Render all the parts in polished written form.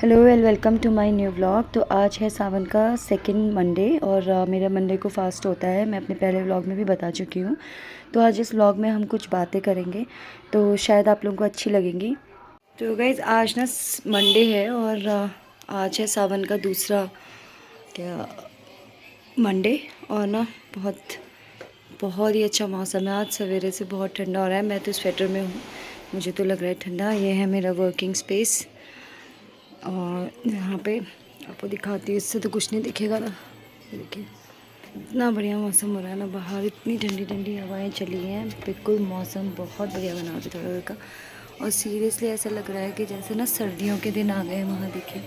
Hello welcome to my new vlog. तो आज है सावन का सेकंड मंडे और मेरा मंडे को फास्ट होता है। मैं अपने पहले व्लॉग में भी बता चुकी हूँ। तो आज इस व्लॉग में हम कुछ बातें करेंगे तो शायद आप लोगों को अच्छी लगेंगी। तो गाइज़ आज ना मंडे है और आज है सावन का दूसरा क्या मंडे और ना बहुत ही अच्छा मौसम है। आज सवेरे से बहुत ठंडा हो रहा है। मैं तो स्वेटर में हूँ, मुझे तो लग रहा है ठंडा। ये है मेरा वर्किंग स्पेस और यहाँ पे आपको दिखाती हूँ। इससे तो कुछ नहीं दिखेगा ना। देखिए इतना बढ़िया मौसम हो रहा है ना बाहर, इतनी ठंडी ठंडी हवाएं चली हैं। बिल्कुल मौसम बहुत बढ़िया बना है थोड़ा का। और सीरियसली ऐसा लग रहा है कि जैसे ना सर्दियों के दिन आ गए हैं। वहाँ देखिए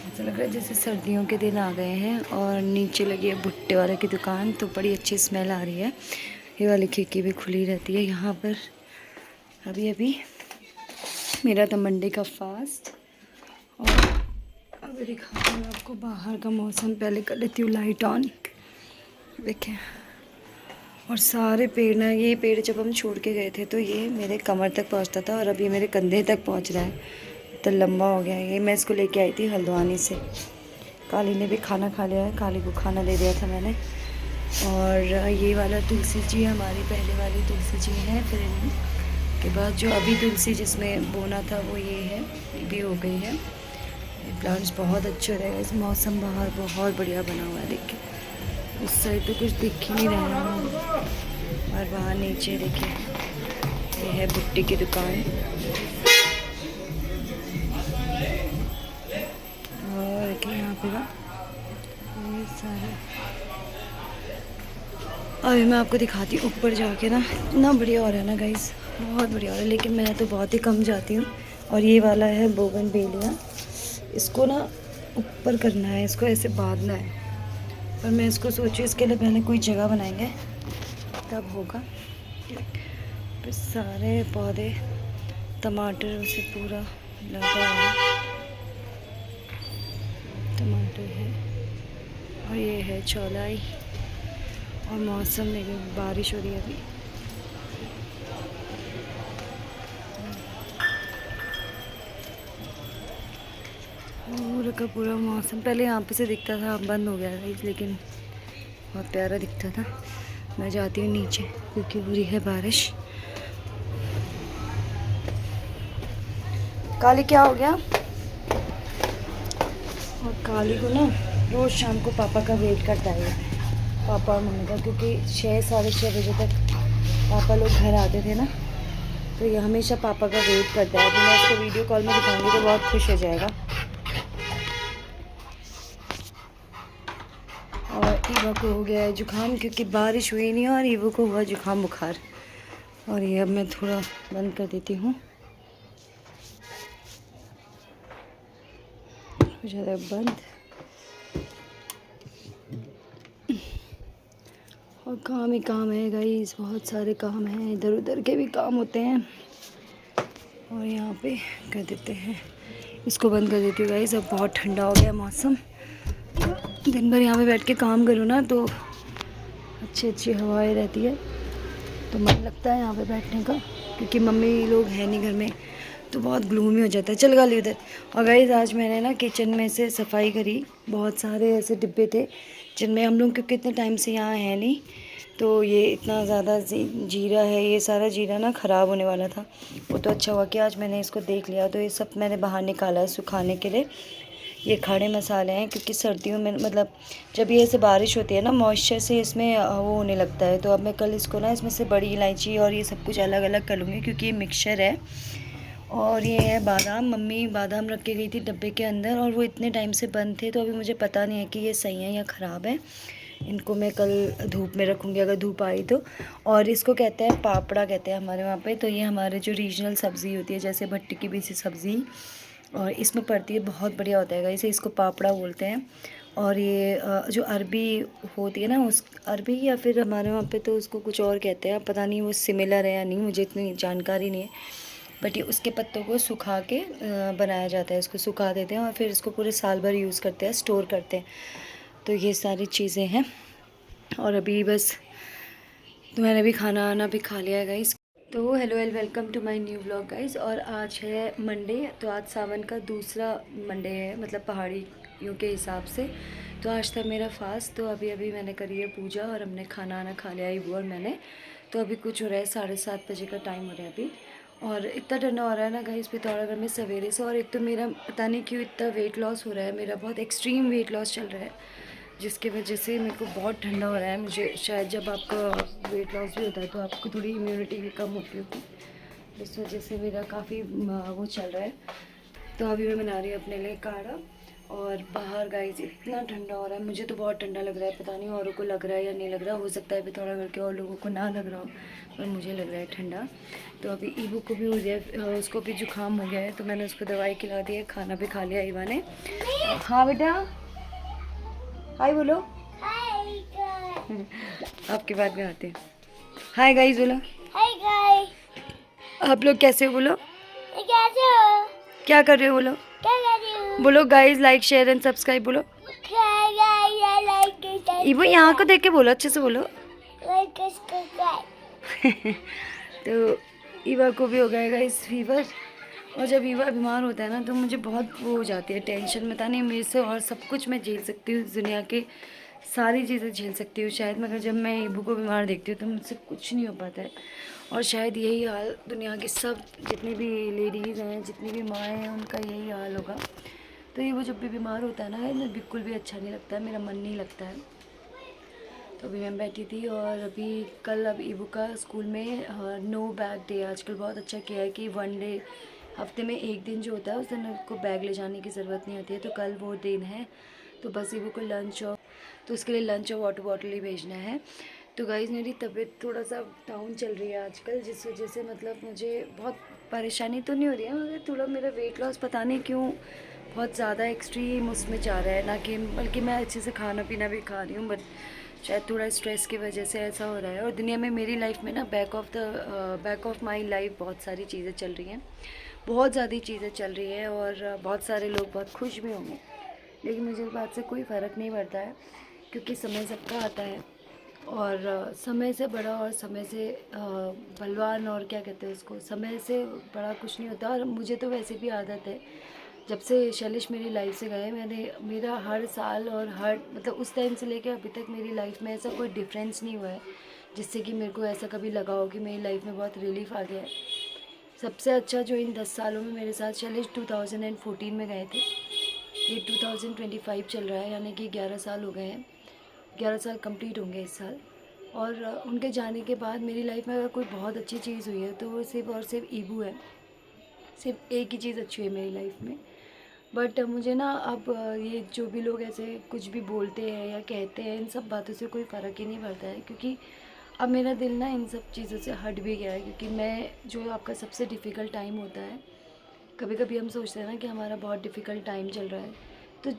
ऐसा लग रहा है जैसे सर्दियों के दिन आ गए हैं। और नीचे लगी है भुट्टे वाले की दुकान, तो बड़ी अच्छी स्मेल आ रही है। ये वाली खिड़की भी खुली रहती है यहाँ पर। अभी अभी मेरा था मंडे का फास्ट। और अभी दिखाती हूँ आपको बाहर का मौसम। पहले कर लेती हूँ लाइट ऑन। देखें, और सारे पेड़ ना, ये पेड़ जब हम छोड़ के गए थे तो ये मेरे कमर तक पहुँचता था और अभी मेरे कंधे तक पहुँच रहा है। तो लंबा हो गया है ये। मैं इसको लेके आई थी हल्द्वानी से। काली ने भी खाना खा लिया है, काली को खाना दे दिया था मैंने। और ये वाला तुलसी जी हमारी पहले वाली तुलसी जी है। फिर के बाद जो अभी तुलसी जिसमें बोना था वो ये है, ये भी हो गई है। ये प्लांट्स बहुत अच्छे रहेगा। इस मौसम बाहर बहुत बढ़िया बना हुआ है। देखिए उस साइड तो कुछ दिख ही नहीं रहा है। और वहाँ नीचे देखिए ये है भुट्टी की दुकान। और देखिए यहाँ पे ना ये सारे। अभी मैं आपको दिखाती हूँ ऊपर जाके ना, इतना बढ़िया हो रहा है ना गाइस, बहुत बढ़िया हो रहा है। लेकिन मैं तो बहुत ही कम जाती हूँ। और ये वाला है बोगनवेलिया। इसको ना ऊपर करना है, इसको ऐसे बांधना है। पर मैं इसको सोची इसके लिए पहले कोई जगह बनाएंगे तब होगा। फिर सारे पौधे टमाटर से पूरा लगा हुआ टमाटर है। और ये है चौलाई। और मौसम देखिए, बारिश हो रही है अभी। पूरा का पूरा मौसम पहले यहाँ पे से दिखता था, अब बंद हो गया था लेकिन बहुत प्यारा दिखता था। मैं जाती हूँ नीचे क्योंकि हो रही है बारिश। काली क्या हो गया? और काली को ना रोज़ शाम को पापा का वेट करता है, पापा और मम्मी का, क्योंकि 6 साढ़े 6 बजे तक पापा लोग घर आते थे ना, तो ये हमेशा पापा का वेट करता है। तो मैं इसको वीडियो कॉल में दिखाऊंगी तो बहुत खुश हो जाएगा। और ईवा को हो गया है जुकाम, क्योंकि बारिश हुई नहीं और ईवा को हुआ जुकाम बुखार। और ये अब मैं थोड़ा बंद कर देती हूँ, हो जाता है बंद। और काम ही काम है गाइस, बहुत सारे काम हैं, इधर उधर के भी काम होते हैं। और यहाँ पे कर देते हैं, इसको बंद कर देती हूँ गाइस। अब बहुत ठंडा हो गया मौसम। दिन भर यहाँ पे बैठ के काम करूँ ना तो अच्छी अच्छी हवाएं रहती है, तो मन लगता है यहाँ पे बैठने का। क्योंकि मम्मी लोग हैं नहीं घर में तो बहुत ग्लूमी हो जाता है। चल गाली उधर। और गाइस आज मैंने ना किचन में से सफाई करी। बहुत सारे ऐसे डिब्बे थे जिनमें हम लोग, क्योंकि इतने टाइम से यहाँ है नहीं, तो ये इतना ज़्यादा जीरा है, ये सारा जीरा ना ख़राब होने वाला था। वो तो अच्छा हुआ कि आज मैंने इसको देख लिया। तो ये सब मैंने बाहर निकाला है सुखाने के लिए। ये खड़े मसाले हैं, क्योंकि सर्दियों में मतलब जब ये ऐसे बारिश होती है ना, मॉइस्चर से इसमें वो होने लगता है। तो अब मैं कल इसको ना इसमें से बड़ी इलायची और ये सब कुछ अलग अलग कर लूँगी, क्योंकि ये मिक्सचर है। और ये है बादाम, मम्मी बादाम रख के गई थी डब्बे के अंदर और वो इतने टाइम से बंद थे, तो अभी मुझे पता नहीं है कि ये सही है या ख़राब है। इनको मैं कल धूप में रखूँगी अगर धूप आई तो। और इसको कहते हैं पापड़ा, कहते हैं हमारे वहाँ पे। तो ये हमारे जो रीजनल सब्ज़ी होती है, जैसे भट्टी की भी सी सब्ज़ी और इसमें पड़ती है, बहुत बढ़िया होता है इसे, इसको पापड़ा बोलते हैं। और ये जो अरबी होती है ना, उस अरबी या फिर हमारे वहाँ पे तो उसको कुछ और कहते हैं, पता नहीं वो सिमिलर है या नहीं, मुझे इतनी जानकारी नहीं है। बट ये उसके पत्तों को सुखा के बनाया जाता है। इसको सुखा देते हैं और फिर इसको पूरे साल भर यूज़ करते हैं, स्टोर करते हैं। तो ये सारी चीज़ें हैं। और अभी बस तो मैंने भी खाना आना भी खा लिया है गाइस। तो hello and welcome to my new vlog guys. और आज है मंडे, तो आज सावन का दूसरा मंडे है, मतलब पहाड़ियों के हिसाब से। तो आज था मेरा फास्ट। तो अभी अभी मैंने करी है पूजा और हमने खाना वाना खा लिया इबू और मैंने। तो अभी कुछ हो रहा है, 7:30 बजे का टाइम हो रहा है अभी। और इतना ठंडा हो रहा है ना गाइस पिथौरागढ़ में सवेरे से। और एक तो मेरा पता नहीं क्यों इतना वेट लॉस हो रहा है, मेरा बहुत एक्सट्रीम वेट लॉस चल रहा है, जिसकी वजह से मेरे को बहुत ठंडा हो रहा है। मुझे शायद जब आपका वेट लॉस भी होता है तो आपको थोड़ी इम्यूनिटी भी कम होती होगी, इस वजह से मेरा काफ़ी वो चल रहा है। तो अभी मैं बना रही हूँ अपने लिए काढ़ा। और बाहर गाइस इतना ठंडा हो रहा है, मुझे तो बहुत ठंडा लग रहा है, पता नहीं औरों को लग रहा है या नहीं लग रहा। हो सकता है पिथौरागढ़ के और लोगों को ना लग रहा हो, पर मुझे लग रहा है ठंडा। तो अभी ईबू को भी हो गया, उसको भी जुकाम हो गया है, तो मैंने उसको दवाई खिला दी है, खाना भी खा लिया ईवा ने। हाँ बेटा, हाय बोलो। आपके बाद में आते हैं। हाय गाइस बोलो। हाय गाइस, आप लोग कैसे हो बोलो। कैसे हो? क्या कर रहे हो बोलो। क्या कर रही हो? बोलो guys, like share and subscribe बोलो। इबो यहाँ को देख के बोलो, अच्छे से बोलो। तो ईवा को भी हो गया गाइस फीवर। और जब ईवा बीमार होता है ना तो मुझे बहुत वो हो जाती है टेंशन, पता नहीं मेरे से। और सब कुछ मैं झेल सकती हूँ, दुनिया के सारी चीज़ें झेल सकती हूँ शायद, मगर जब मैं ईबू को बीमार देखती हूँ तो मुझसे कुछ नहीं हो पाता है। और शायद यही हाल दुनिया की सब जितनी भी लेडीज़ हैं, जितनी भी माएँ हैं, उनका यही हाल होगा। तो ये वो जब भी बीमार होता है ना, मैं बिल्कुल भी अच्छा नहीं लगता है, मेरा मन नहीं लगता है। तो अभी मैं बैठी थी। और अभी कल अब ईबू का स्कूल में नो बैग डे आजकल बहुत अच्छा किया है कि 1 डे हफ्ते में एक दिन जो होता है उस दिन उसको बैग ले जाने की ज़रूरत नहीं होती है। तो कल वो दिन है, तो बस ईबू को लंच और तो उसके लिए लंच और वाटर बॉटल ही भेजना है। तो गाइज़ मेरी तबीयत थोड़ा सा डाउन चल रही है आजकल, जिस वजह से मतलब मुझे बहुत परेशानी तो नहीं हो रही है, मगर थोड़ा मेरा वेट लॉस पता नहीं क्यों बहुत ज़्यादा एक्सट्रीम उसमें जा रहा है ना, कि बल्कि मैं अच्छे से खाना पीना भी खा रही हूँ, बट शायद थोड़ा स्ट्रेस की वजह से ऐसा हो रहा है। और दुनिया में मेरी लाइफ में ना बैक ऑफ माई लाइफ बहुत सारी चीज़ें चल रही हैं, बहुत ज़्यादा चीज़ें चल रही हैं। और बहुत सारे लोग बहुत खुश भी होंगे, लेकिन मुझे इस बात से कोई फ़र्क नहीं पड़ता है, क्योंकि समय सबका आता है। और समय से बड़ा और समय से बलवान, और क्या कहते हैं उसको, समय से बड़ा कुछ नहीं होता। और मुझे तो वैसे भी आदत है, जब से शैलिश मेरी लाइफ से गए, मेरा हर साल और हर मतलब उस टाइम से लेकर अभी तक मेरी लाइफ में ऐसा कोई डिफरेंस नहीं हुआ है जिससे कि मेरे को ऐसा कभी लगा हो कि मेरी लाइफ में बहुत रिलीफ आ गया है। सबसे अच्छा जो इन 10 सालों में मेरे साथ शैलिश 2014 में गए थे, ये 2025 चल रहा है, यानी कि 11 साल हो गए हैं, 11 साल कंप्लीट होंगे इस साल। और उनके जाने के बाद मेरी लाइफ में अगर कोई बहुत अच्छी चीज़ हुई है तो वो सिर्फ और सिर्फ ईबू है। सिर्फ एक ही चीज़ अच्छी हुई है मेरी लाइफ में। बट मुझे ना अब ये जो भी लोग ऐसे कुछ भी बोलते हैं या कहते हैं, इन सब बातों से कोई फ़र्क ही नहीं पड़ता है, क्योंकि अब मेरा दिल ना इन सब चीज़ों से हट भी गया है। क्योंकि मैं जो आपका सबसे डिफ़िकल्ट टाइम होता है, कभी कभी हम सोचते हैं ना कि हमारा बहुत डिफ़िकल्ट टाइम चल रहा है, तो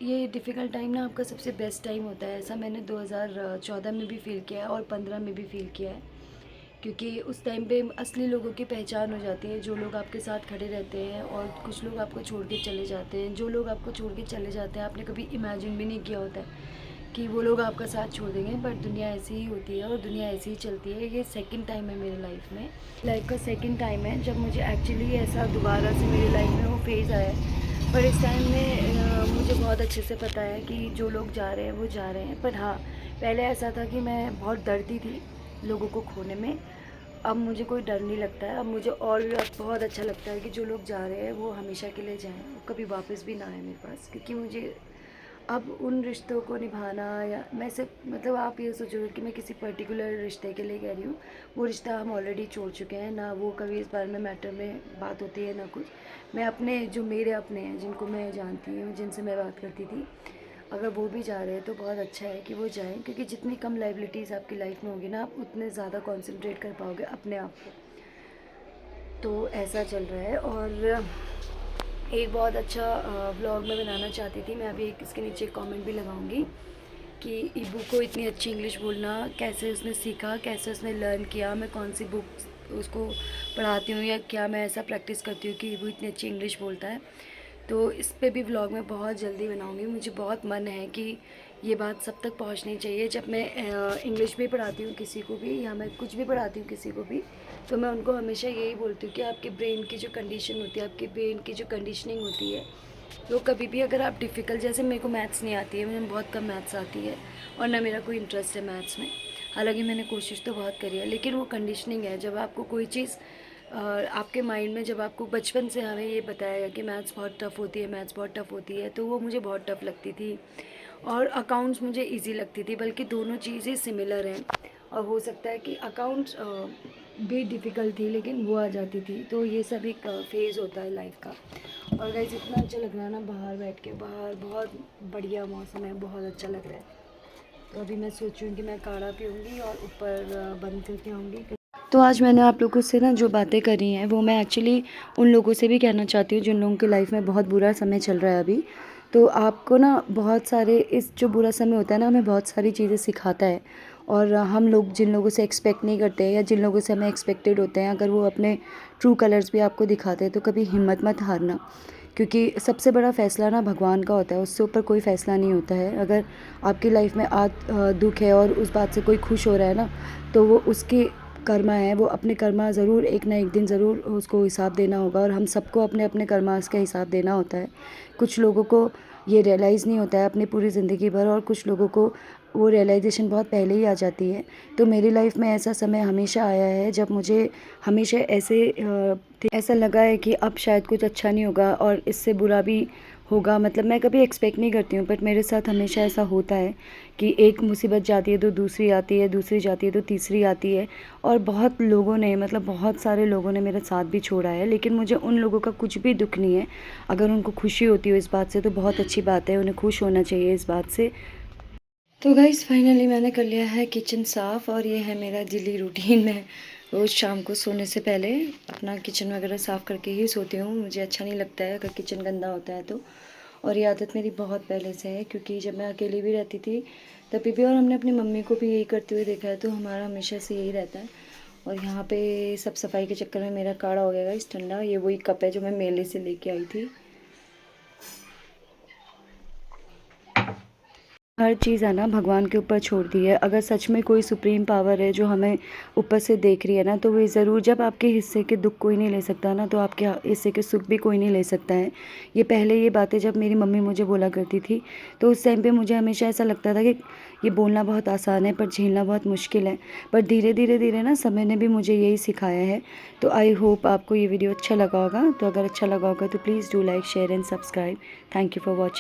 ये डिफ़िकल्ट टाइम ना आपका सबसे बेस्ट टाइम होता है। ऐसा मैंने 2014 में भी फ़ील किया है और 15 में भी फ़ील किया है, क्योंकि उस टाइम पे असली लोगों की पहचान हो जाती है, जो लोग आपके साथ खड़े रहते हैं। और कुछ लोग आपको छोड़ के चले जाते हैं, जो लोग आपको छोड़ के चले जाते हैं आपने कभी इमेजिन भी नहीं किया होता है कि वो लोग आपका साथ छोड़ देंगे। बट दुनिया ऐसी ही होती है और दुनिया ऐसी ही चलती है। ये सेकंड टाइम है मेरी लाइफ का सेकंड टाइम है जब मुझे एक्चुअली ऐसा दोबारा से मेरी लाइफ में वो फेज़ आया है। पर इस टाइम में मुझे बहुत अच्छे से पता है कि जो लोग जा रहे हैं वो जा रहे हैं। पर हाँ, पहले ऐसा था कि मैं बहुत डरती थी लोगों को खोने में। अब मुझे कोई डर नहीं लगता है, अब मुझे और भी अब बहुत अच्छा लगता है कि जो लोग जा रहे हैं वो हमेशा के लिए जाएं, कभी वापस भी ना आए मेरे पास। क्योंकि मुझे अब उन रिश्तों को निभाना, या मैं सिर्फ मतलब आप ये सोचोगे कि मैं किसी पर्टिकुलर रिश्ते के लिए कह रही हूँ, वो रिश्ता हम ऑलरेडी छोड़ चुके हैं ना, वो कभी इस बारे में मैटर में बात होती है ना कुछ। मैं अपने जो मेरे अपने हैं, जिनको मैं जानती हूँ, जिनसे मैं बात करती थी, अगर वो भी जा रहे हैं तो बहुत अच्छा है कि वो जाएं। क्योंकि जितनी कम लाइबिलिटीज़ आपकी लाइफ में होगी ना, आप उतने ज़्यादा कॉन्सेंट्रेट कर पाओगे अपने आप को। तो ऐसा चल रहा है। और एक बहुत अच्छा व्लॉग मैं बनाना चाहती थी, मैं अभी एक इसके नीचे कमेंट भी लगाऊंगी कि ईबू को इतनी अच्छी इंग्लिश बोलना कैसे उसने सीखा, कैसे उसने लर्न किया, मैं कौन सी बुक उसको पढ़ाती हूँ, या क्या मैं ऐसा प्रैक्टिस करती हूँ कि ईबू इतनी अच्छी इंग्लिश बोलता है। तो इस पे भी व्लॉग मैं बहुत जल्दी बनाऊँगी। मुझे बहुत मन है कि ये बात सब तक पहुंचनी चाहिए। जब मैं इंग्लिश भी पढ़ाती हूँ किसी को भी, या मैं कुछ भी पढ़ाती हूँ किसी को भी, तो मैं उनको हमेशा यही बोलती हूँ कि आपके ब्रेन की जो कंडीशन होती है, आपके ब्रेन की जो कंडीशनिंग होती है, वो कभी भी अगर आप डिफ़िकल्ट, जैसे मेरे को मैथ्स नहीं आती है, मुझे बहुत कम मैथ्स आती है और ना मेरा कोई इंटरेस्ट है मैथ्स में, हालांकि मैंने कोशिश तो बहुत करी है, लेकिन वो कंडीशनिंग है। जब आपको कोई चीज़ आपके माइंड में, जब आपको बचपन से हमें ये बताया गया कि मैथ्स बहुत टफ़ होती है, मैथ्स बहुत टफ़ होती है, तो वो मुझे बहुत टफ़ लगती थी। और अकाउंट्स मुझे इजी लगती थी, बल्कि दोनों चीज़ें सिमिलर हैं। और हो सकता है कि अकाउंट्स भी डिफ़िकल्ट थी, लेकिन वो आ जाती थी। तो ये सब एक फ़ेज़ होता है लाइफ का। और गाइस इतना अच्छा लग रहा है ना बाहर बैठ के, बाहर बहुत बढ़िया मौसम है, बहुत अच्छा लग रहा है। तो अभी मैं सोच रही हूँ कि मैं काढ़ा पीऊँगी और ऊपर बंद करके आऊँगी। तो आज मैंने आप लोगों से ना जो बातें करी हैं, वो मैं एक्चुअली उन लोगों से भी कहना चाहती हूँ जिन लोगों की लाइफ में बहुत बुरा समय चल रहा है अभी। तो आपको ना बहुत सारे, इस जो बुरा समय होता है ना, हमें बहुत सारी चीज़ें सिखाता है। और हम लोग जिन लोगों से एक्सपेक्ट नहीं करते, या जिन लोगों से हमें एक्सपेक्टेड होते हैं, अगर वो अपने ट्रू कलर्स भी आपको दिखाते हैं, तो कभी हिम्मत मत हारना। क्योंकि सबसे बड़ा फ़ैसला ना भगवान का होता है, उससे ऊपर कोई फ़ैसला नहीं होता है। अगर आपकी लाइफ में आज दुख है और उस बात से कोई खुश हो रहा है ना, तो वो उसके कर्मा है, वो अपने कर्मा ज़रूर एक ना एक दिन ज़रूर उसको हिसाब देना होगा। और हम सबको अपने अपने कर्मास का हिसाब देना होता है। कुछ लोगों को ये रियलाइज़ नहीं होता है अपनी पूरी ज़िंदगी भर, और कुछ लोगों को वो रियलाइजेशन बहुत पहले ही आ जाती है। तो मेरी लाइफ में ऐसा समय हमेशा आया है जब मुझे हमेशा ऐसा लगा है कि अब शायद कुछ अच्छा नहीं होगा और इससे बुरा भी होगा। मतलब मैं कभी एक्सपेक्ट नहीं करती हूँ, बट मेरे साथ हमेशा ऐसा होता है कि एक मुसीबत जाती है तो दूसरी आती है, दूसरी जाती है तो तीसरी आती है। और बहुत लोगों ने, मतलब बहुत सारे लोगों ने मेरा साथ भी छोड़ा है, लेकिन मुझे उन लोगों का कुछ भी दुख नहीं है। अगर उनको खुशी होती हो इस बात से तो बहुत अच्छी बात है, उन्हें खुश होना चाहिए इस बात से। तो गाइस फाइनली मैंने कर लिया है किचन साफ़, और ये है मेरा डेली रूटीन। मैं रोज़ शाम को सोने से पहले अपना किचन वगैरह साफ़ करके ही सोती हूँ। मुझे अच्छा नहीं लगता है अगर किचन गंदा होता है तो। और ये आदत मेरी बहुत पहले से है, क्योंकि जब मैं अकेली भी रहती थी तभी भी, और हमने अपनी मम्मी को भी यही करते हुए देखा है, तो हमारा हमेशा से यही रहता है। और यहाँ पे सब सफाई के चक्कर में मेरा काढ़ा हो गया इस ठंडा। ये वही कप है जो मैं मेले से लेके आई थी। हर चीज़ है ना भगवान के ऊपर छोड़ दी है। अगर सच में कोई सुप्रीम पावर है जो हमें ऊपर से देख रही है ना, तो वो ज़रूर, जब आपके हिस्से के दुख कोई नहीं ले सकता ना, तो आपके हिस्से के सुख भी कोई नहीं ले सकता है। ये पहले ये बातें जब मेरी मम्मी मुझे बोला करती थी, तो उस टाइम पे मुझे हमेशा ऐसा लगता था कि ये बोलना बहुत आसान है पर झेलना बहुत मुश्किल है। पर धीरे धीरे धीरे ना समय ने भी मुझे यही सिखाया है। तो आई होप आपको ये वीडियो अच्छा लगा होगा। तो अगर अच्छा लगा होगा तो please do like, share and subscribe. Thank you for watching.